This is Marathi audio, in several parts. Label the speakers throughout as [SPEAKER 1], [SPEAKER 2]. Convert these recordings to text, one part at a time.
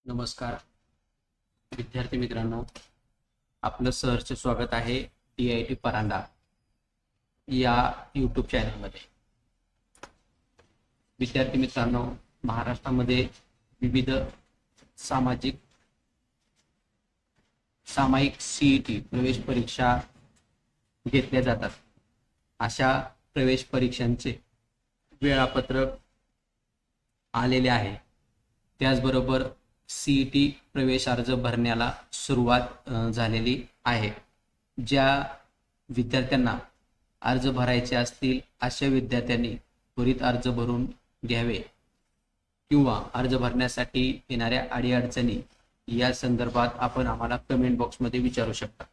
[SPEAKER 1] नमस्कार विद्यार्थी मित्रांनो, आपलं सहर्ष स्वागत आहे TIT परांडा या यूट्यूब चॅनलमध्ये। विद्यार्थी मित्रांनो, महाराष्ट्रामध्ये विविध सामायिक CET प्रवेश परीक्षा घेतल्या जातात। अशा प्रवेश परीक्षांचे वेळापत्रक आलेले आहे। त्याचबरोबर CET प्रवेश अर्ज भरण्याला सुरुवात झालेली आहे। ज्या विद्यार्थ्यांना अर्ज भरायचे असतील अशा विद्यार्थ्यांनी त्वरित अर्ज भरून घ्यावे किंवा अर्ज भरण्यासाठी येणाऱ्या अडीअडचणी या संदर्भात आपण आम्हाला कमेंट बॉक्समध्ये विचारू शकता।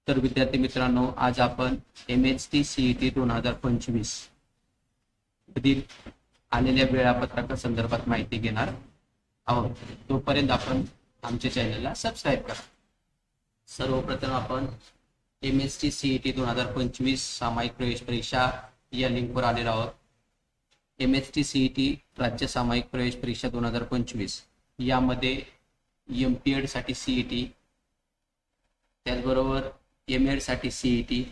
[SPEAKER 1] तर विद्यार्थी मित्रांनो, आज आपण MHT CET 2025 मधील आलेल्या वेळापत्रका संदर्भात माहिती घेणार आहोत। तोपर्यंत आपण आमच्या चॅनलला सबस्क्राइब करा। सर्वप्रथम आपण MHT CET 2025 सामायिक प्रवेश परीक्षा या लिंकवर आलेलो आहोत। MHT CET राज्य सामायिक प्रवेश परीक्षा 2025 यामध्ये MPED साठी CET, त्याचबरोबर MED साठी CET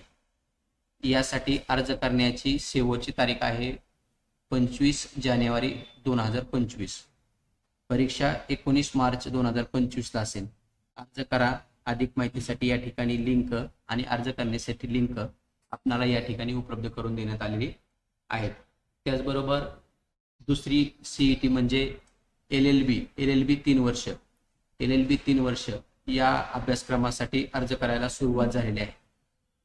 [SPEAKER 1] यासाठी अर्ज करण्याची शेवटची तारीख आहे 25 जानेवारी 2025। परीक्षा 19 मार्च 2025 ला असेल। अर्ज करा। अधिक माहितीसाठी या ठिकाणी लिंक आणि अर्ज करण्यासाठी लिंक आपल्याला या ठिकाणी उपलब्ध करून देण्यात आलेली आहेत। त्याचबरोबर दुसरी CET म्हणजे LLB 3 वर्ष या अभ्यासक्रमासाठी अर्ज करायला सुरुवात झालेली आहे।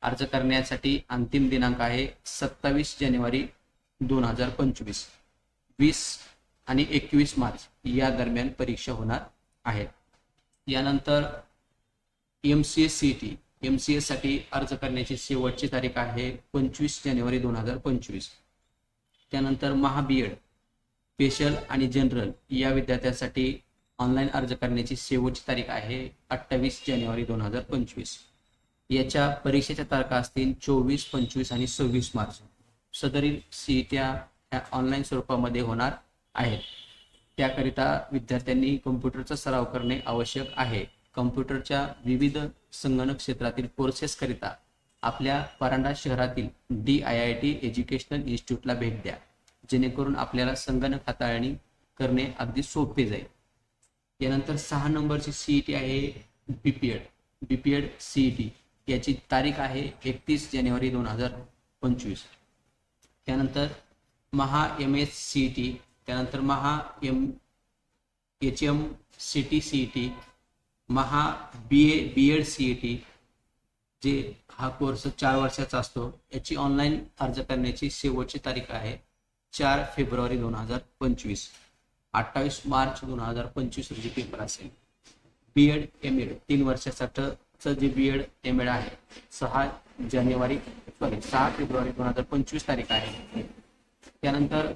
[SPEAKER 1] अर्ज करण्यासाठी अंतिम दिनांक आहे 27 जानेवारी 2025। 20 आणि 21 मार्च या दरम्यान परीक्षा होणार आहेत। यानंतर MCA साठी अर्ज करण्याची शेवटची तारीख आहे 25 जानेवारी 2025। त्यानंतर BEd स्पेशल आणि जनरल या विद्यार्थ्यांसाठी ऑनलाईन अर्ज करण्याची शेवटची तारीख आहे 28 जानेवारी 2025। याच्या परीक्षेच्या तारखा असतील 24, 25 आणि 26 मार्च। सदरील CET ऑनलाईन स्वरूपामध्ये होणार आहेत। त्याकरिता विद्यार्थ्यांनी कॉम्प्युटरचा सराव करणे आवश्यक आहे। कॉम्प्युटरच्या विविध संगणक क्षेत्रातील कोर्सेस करिता आपल्या परांडा शहरातील DIIT एज्युकेशनल इन्स्टिट्यूटला भेट द्या, जेणेकरून आपल्याला संगणक हाताळणी करणे अगदी सोपे जाईल। यानंतर 6 नंबरची CET आहे BPED CET। याची तारीख आहे 31 जानेवारी 2025। त्यानंतर MS CET, त्यानंतर HMCT CET, BEd CET जे हा कोर्स 4 वर्षाचा असतो। याची ऑनलाईन अर्ज करण्याची शेवटची तारीख आहे 4 फेब्रुवारी 2025। 28 मार्च 2025 रोजी पेपर असेल। BEd MED 3 वर्षासाठीचं जे BEd MED आहे 6 फेब्रुवारी 2025 तारीख आहे। त्यानंतर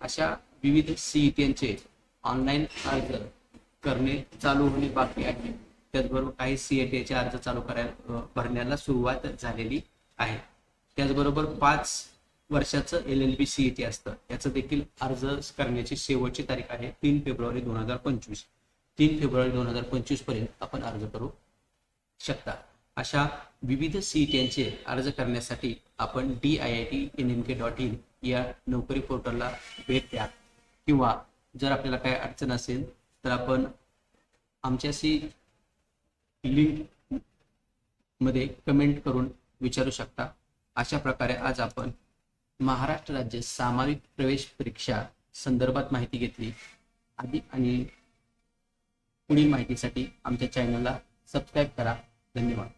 [SPEAKER 1] अशा विविध CETचे ऑनलाईन अर्ज करणे चालू होणे बाकी आहे। त्याचबरोबर काही CETचे अर्ज चालू भरण्याला सुरुवात झालेली आहे। त्याचबरोबर 5 वर्षाचं LLB CET असतं, याचं देखील अर्ज करण्याची शेवटची तारीख आहे 3 फेब्रुवारी 2025। 3 फेब्रुवारी 2025 पर्यंत आपण अर्ज करू शकता। अशा विविध CETचे अर्ज करण्यासाठी आपण DIIT-NMK.in या नोकरी पोर्टलला भेट द्या, किंवा जर आपल्याला काही अडचण असेल तर आपण आमच्याशी लिंक मध्ये कमेंट करून विचारू शकता। अशा प्रकारे आज आपण महाराष्ट्र राज्य सामायिक प्रवेश परीक्षा संदर्भात माहिती घेतली। अधिक आणि पुढील माहितीसाठी आमच्या चॅनलला सबस्क्राइब करा। धन्यवाद।